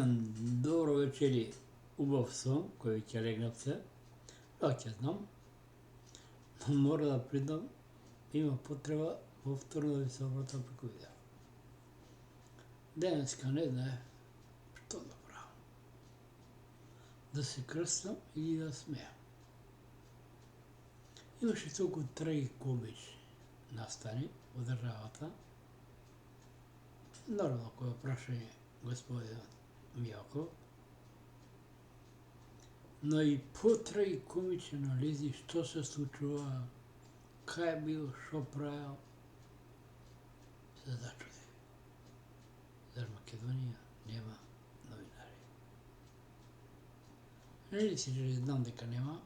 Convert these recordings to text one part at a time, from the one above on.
Dobro večeri, убав сон, кој ќе легнавте. Ќе знам, но мора да признам, има потреба повторно да ви се обратам преку видео. Денеска не знае што да правам. Да се крстам или да смеам. Имаше толку трагикомични настани во државата. Нормално кој прашање господинот Мијаков, но и потрагикомични анализи што се случува, кај бил, што правил, се зачуди. Зар Македонија нема новинари? Нели си знам дека нема,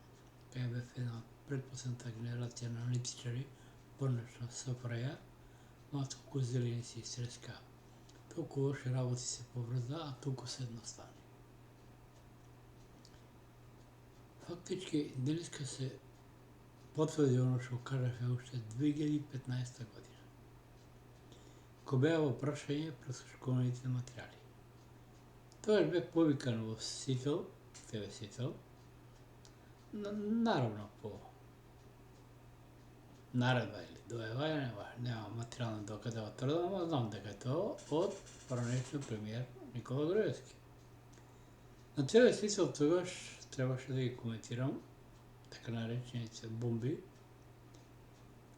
кај бев една од предпоследната генерација на аналитичари, понечна СФРЈ, ма толку зелени се истреска, толку лоши работи се поврза, а толку се едноставни. Фактички, денеска се потврди оно што кажавме уште 2015 година, кој беа во прашање пресушкуваните материјали. Тогаш бев повикан во Сител, ТВ Сител, наравно по наредба или дојавање, нема материјални докази да тврдам, ама знам дека е тоа од поранешниот премиер Никола Груевски. На ТВ Сител тогаш требаше да ги коментирам така наречените бомби,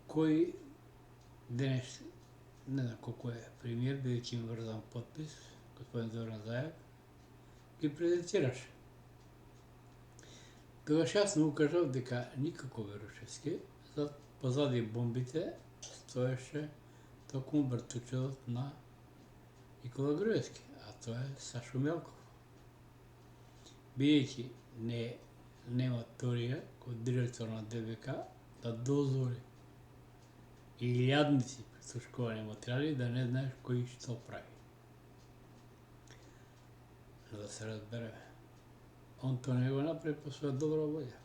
кои денес, не знам колку е премиер, бидејќи им врзан подпис, господин Зоран Заев, ги презентираше. Тогаш јасно укажав дека никако Верушевски, позади бомбите стоеше токму бртучедот на Никола Груевски, а тоа е Сашо Мелков. Бидејќи нема теорија кој директор на ДБК да дозволи илјадници пресушкувани материјали да не знаеш кој што прави. Но да се разбереме, он тоа не го направи по своја добра волја.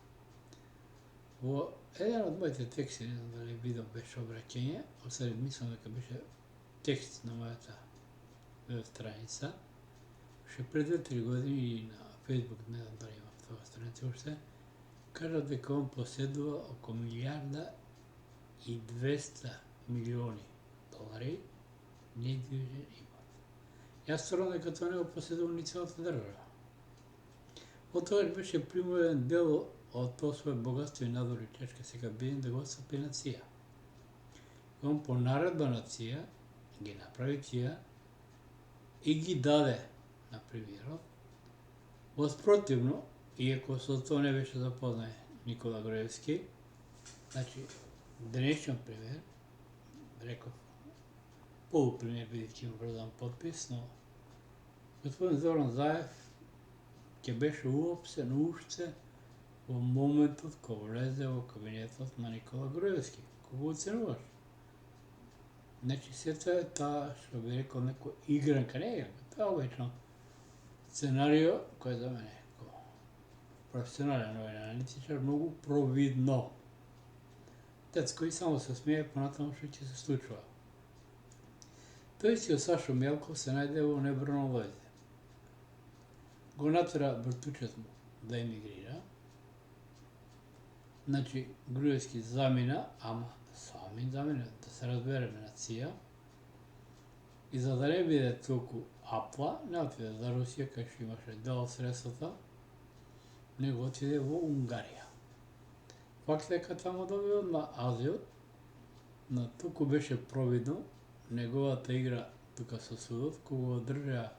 Во еден од моите тексти, не знам дали видео беше обраќање, освари мислам дека беше текст на мојата веб страница, уште пред 2-3 години и на Facebook, не знам дали имам тоа страница уште, кажа дека он поседува око 1.200.000.000 долари недвижен имот. Јас тврдам дека тоа не го поседува ни целата држава. Потоа беше примуен дел од тоа своје богатство и надвори чешка сега биден да го отстапи на ЦИја. Он по наредба на ЦИја ги направи тие и ги даде на премиерот. Воспротивно, иако со тоа не беше запознат Никола Груевски, значи денешниот премиер, реков полупремиер бидејќи има врзан подпис, но господин Зоран Заев ќе беше уопсен уште во моментот кога влезе во кабинетот на Никола Груевски, кој го оценуваш. Значи сето е таа, што би рекол некој игранка, не игранка, тоа е обично сценарио кој за мене професионален новин аналитичар многу провидно. Децко и само се смее понатаму што ќе се случува. Тој си Сашо Мелков се најде во небрано лоѓе. Го натера бртучет му да емигрира. Значи, Груевски замина, ама сами замина, да се разбереме на ЦИја. И за да не биде толку апла, не отиде за Русија, кај што имаше дел од средствата, него отиде во Унгарија. Факт дека таму добил на азил, но толку беше провидно неговата игра тука со судот, кога го одржаа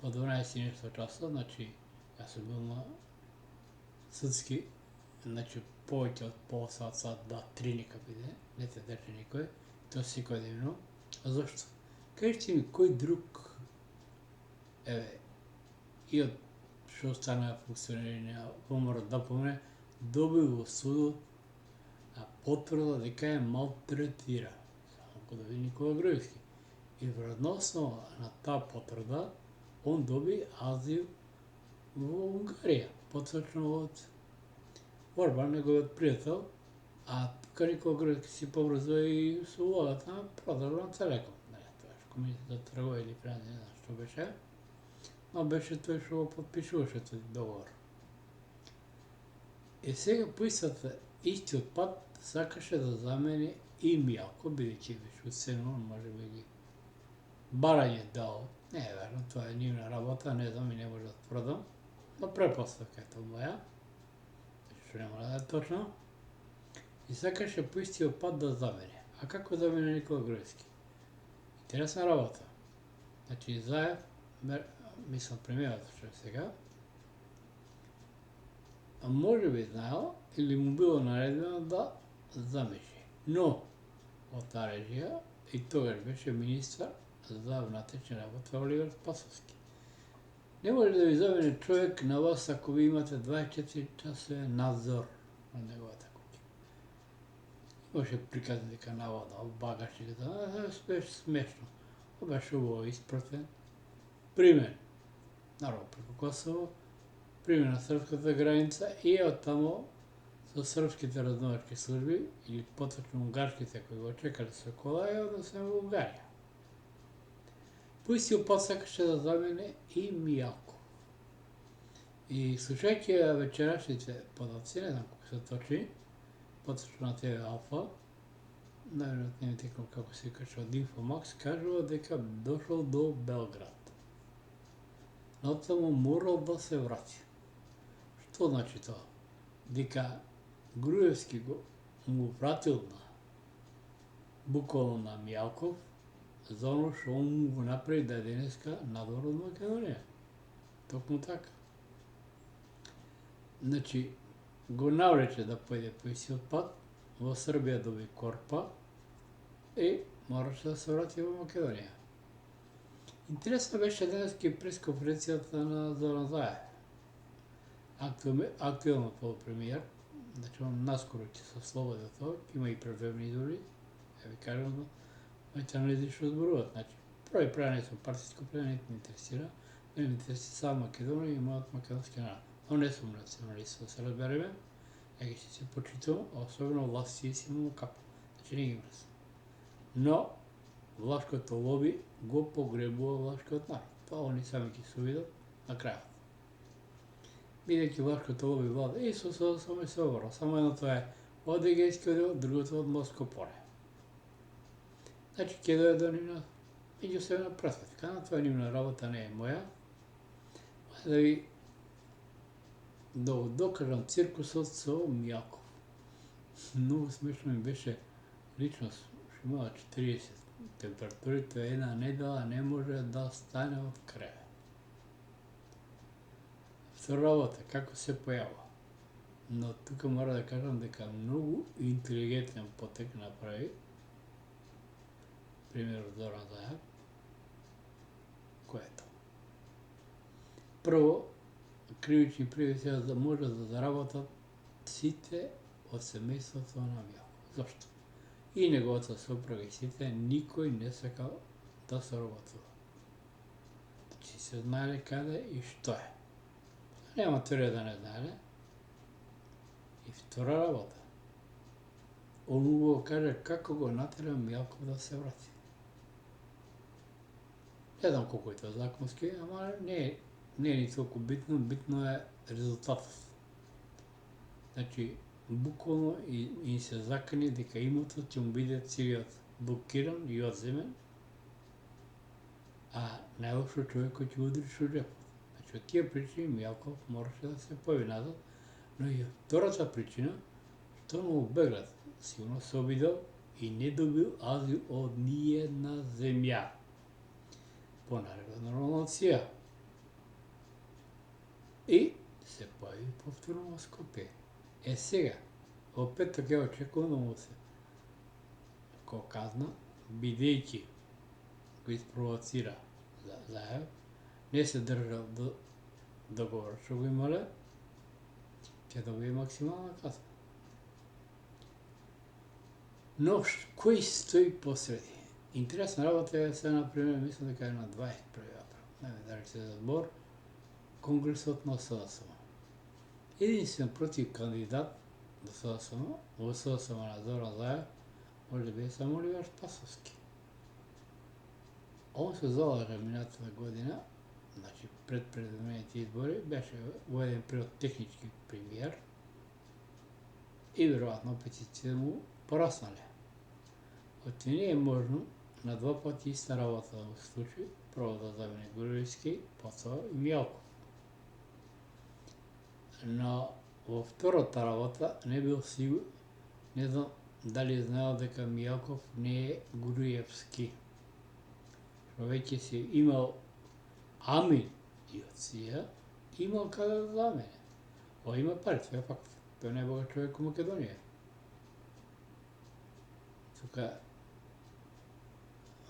по 12 нешто часа, значи јас сум бил на судски, значи повеќе од пол сат, 2-3 нека биде, не те држи никој, тоа секој ден. А зошто? Кажете ми кој друг, и од што стана функционери на поморот да помне, добил во судот потврда дека е малтретиран. Само кога доби Никола Груевски. И врзна основа на таа потврда, он доби азил во Унгарија, поточно од Орбан, неговиот пријател, а тука Никола Груевски си поврзува и со улогата на продажба на Телеком. Тоа е комисија за трговија или не знам што беше. Он беше той, што го подпишуваше тој договор. И сега поистата истиот пат сакаше да замени и Мијалко, бидејќи беше уценуван, може би ги барање дал. Не е верно, тоа е нивна работа, не знам и не може да тврдам, но препоставка е тоа моја, што не мора да е точно. И сакаше по истиот пат да замени. А како замени Никола Груевски? Интересна работа. Значи, Заев, мислам премиерот што е сега, може би знаел или му било наредено да замеши. Но, од таа режија, и тогаш беше министар за внатрешни работи Оливер Спасовски. Не може да ви замени човек на вас ако ви имате 24 часове надзор на неговата куќа. Имаше приказни дека наводно багажниката, беше смешно. Беше убаво испратен. Примен, наравно преку Косово, примен на српската граница и од тамо со српските разновачки служби или поточно унгарските кои го чекале со кола и однесен во Унгарија. По истиот пат сакаше да замени и Мијалко. И слушајќи вечерашните подоци, не знам колку се точни, поточно на ТВ Алфа, најверојатно не ми текнал како се качува од Инфомакс, кажува дека дошол до Белград. Но таму морал да се врати. Што значи тоа? Дека Груевски му вратил на буквално на Мијалков за оно што он му го направи да е денеска надвор од Македонија. Токму така. Значи, го навлече да појде по истиот пат, во Србија доби корпа и мораше да се врати во Македонија. Интересно беше денеска и пресконференцијата на Зоран Заев. Актуелно полупремиер, значи он наскоро ќе се ослободи од тоа, има и превремене избори, ја ви кажам, моите анализи што зборуваат, значи, први права не сум партиско племе, не ме интересира, мене ме интересира само Македонија и мојот македонски народ. Но не сум националист, да се разбереме, ја ги се почитувам, особено власти си му капа, значи не ги мрсам. Но, влашкото лоби го погребува влашкиот народ. Тоа они сами ќе се видат на крајот. Бидејќи влашкото лоби влада и со само и се обора, само едното е од Егејскиот дел, другото од Морско поле. Значи, ќе дојде до нивна меѓусебна пресветка, но тоа е нивна работа, не е моја. Да ви докажам циркусот со Мијалков. Многу смешно ми беше личност, што имала 40 температурите, една недела не може да стане од кревет. Втора работа, како се појава. Но тука мора да кажам дека многу интелигентен потек направи примерот Зоран Заев. Кој е тоа? Прво, кривични пријави сега да може да заработат сите од семејството на Мијалко. Зошто? И неговата сопруга и сите, никој не сакал да се работува. Значи се знаеле каде и што е. Нема теорија да не знаеле. И втора работа. Он го каже како го натера Мијалков да се врати. Не знам колку е тоа законски, ама не е ни толку битно, битно е резултатот. Значи, буквално им се закани дека имотот ќе му биде целиот блокиран и одземен, а најлошо човекот ќе удри со джепот. Значи, од тие причини Мијалков мораше да се појави назад, но и втората причина, што му Белград сигурно се обидел и не добил азил од ниједна земја. По наредба на Нормалција. И се појави повторно во Скопје. Сега, во петок ја очекувам да му се ко казна, бидејќи го испровоцира Заев, не се држал до договор што го имале, ќе добие максимална казна. Но кој стои посреди? Интересна работа е се, например, мислам дека е на 21 април, не ме дали се за збор, Конгресот на СДСМ. Единствен против кандидат до СДСМ, во СДСМ на Зоран Заев, може би е само Оливер Спасовски. Он се залага минатата година Значи пред предвидените избори беше уведен технически премиер и вероятно петициите му пораснали. От не е можно на два пъти иста работа да се случи, първо да замине Груевски, после и Мялков. Но във втората работа не бил сигурен, не знам дали знаел дека Мялков не е Груевски. Човек си имал ами и от сия, имал къде да замине. Има пари, това е факт. Той не е богат човек в Македония. Тук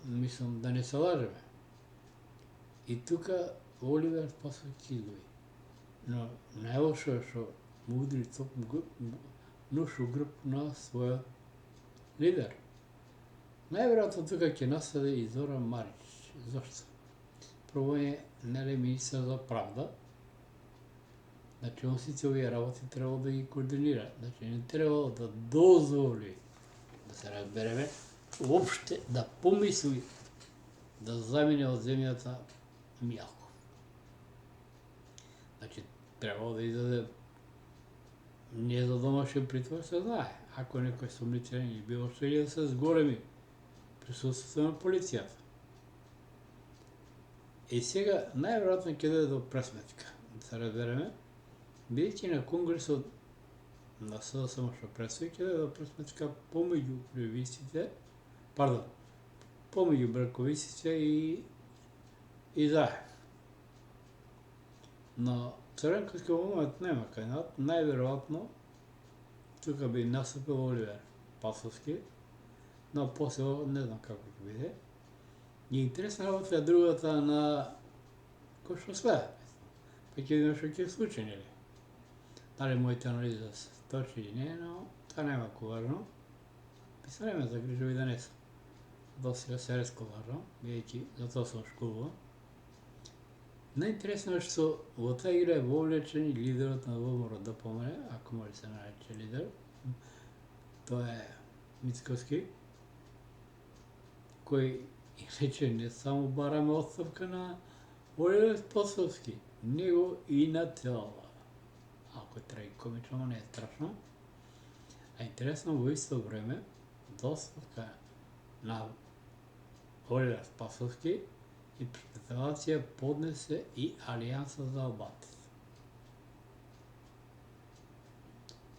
мислям да не се лажеме. И тук Оливер Спасовски изгуби. Но най-лошо е, що му удри нушу гръб на своя лидер. Най-вероятно тук ќе наследи и Зоран Марич. Защо? Първо е министър за правда. Значи он всички овие работи трябва да ги координира. Значи не трябва да дозволи, да се разбереме, въобще да помисли да замине от земята Мялков. Значи трябва да издаде не за домашен притвор, се знае. Ако някой съмнителен и било ще и да се сголеми присъствието на полицията. И сега най-вероятно ќе даде до пресметка. Да се разбереме, бидејќи на конгресот на СДСМ што предстои, ќе даде до пресметка помеѓу Груевиците, помеѓу Брковиците и Заев. Но Црнковски момент нема кандидат, най-вероятно тука би настапил Оливер Спасовски, но после не знам како ќе биде. И интересна работа е другата на кој што следа. Па ќе видиме што ќе случи, нели? Дали моите анализа се точи или не, но това нема важно. Писане ме загрижува и да не са. Досега се разковарвам, бидејќи затоа сум школуван. Најинтересно е што во таа игра е вовлечен и лидерот на ВМРО ДПМН, ако може се нарече лидер. Тоа е Мицкоски, кој рече не само бараме оставка на Оливер Спасовски, него и на цела. Ако е трагикомично, не е страшно. А интересно во исто време, до оставка на Оливер Спасовски и председателија поднесе и Алијанса за Албанци.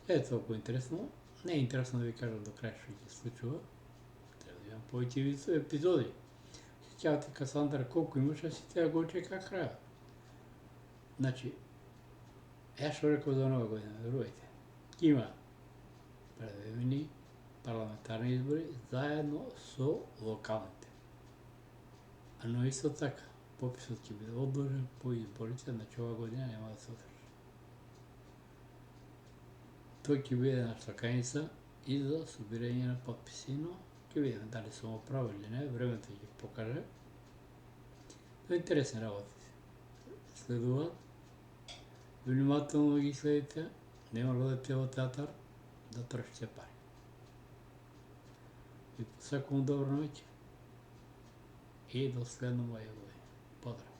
Е толку интересно. Не е интересно да ви кажам до крај што ќе случува. Треба да имам повеќе епизоди. Сеќавате Касандра колку имаше, си треба го чека крајот. Значи, што реков за нова година, верувајте. Има предвидени парламентарни избори заедно со локалните. Но исто така, пописот ќе биде одложен по изборите, значи ова година нема да се одржи. Тој ќе биде на штаканица и за собирање на подписи, но ќе видиме дали сум оправил или не, времето ќе покаже. Но интересни работи следуваат. Внимателно ги следите, нема да одете во театар, да трошите пари. И посакувам добро ноќе и до следно моје година. Поздрав!